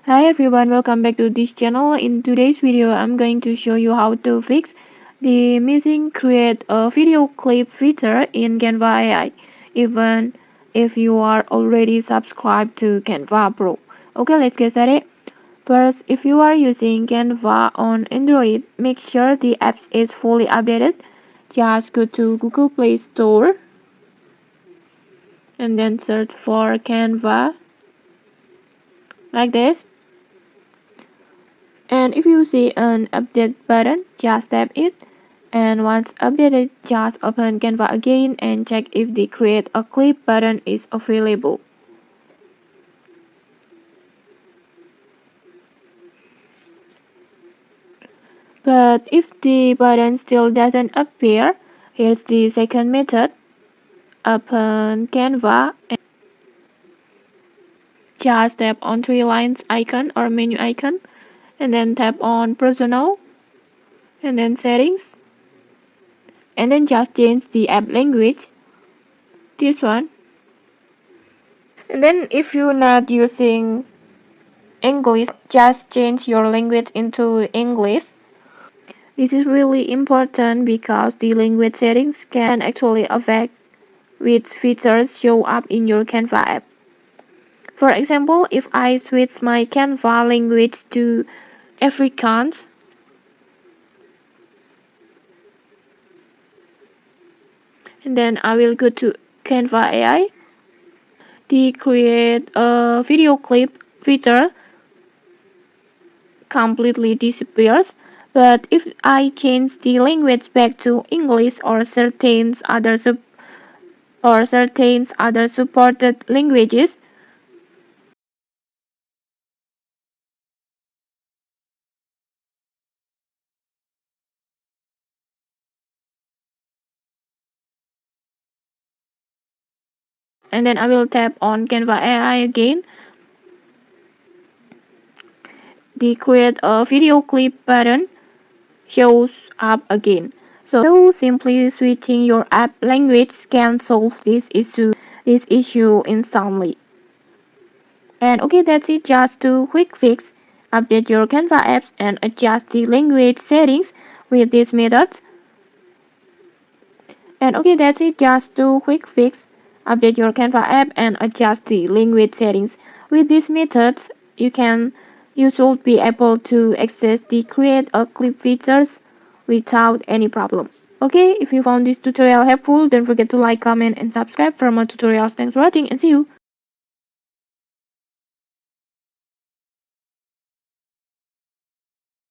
Hi everyone, welcome back to this channel. In today's video, I'm going to show you how to fix the missing create a video clip feature in Canva AI, even if you are already subscribed to Canva Pro. Okay, let's get started. First, if you are using Canva on Android, make sure the app is fully updated. Just go to Google Play Store and then search for Canva like this. And if you see an update button, just tap it. And once updated, just open Canva again and check if the create a clip button is available. But if the button still doesn't appear, here's the second method. Open Canva and just tap on three lines icon or menu icon and then tap on personal and then settings and then just change the app language, this one. And then if you're not using English, just change your language into English. This is really important because the language settings can actually affect which features show up in your Canva app. For example, if I switch my Canva language to Afrikaans, and then I will go to Canva AI, the create a video clip feature completely disappears. But if I change the language back to English or certain other supported languages, and then I will tap on Canva AI again, the create a video clip button shows up again. So simply switching your app language can solve this issue instantly. And okay, that's it. Just to quick fix. Update your Canva apps and adjust the language settings with these methods. And okay, that's it. Just to quick fix. Update your Canva app and adjust the language settings. With these methods, you should be able to access the create a clip features without any problem. Okay, if you found this tutorial helpful, don't forget to like, comment, and subscribe for more tutorials. Thanks for watching and see you.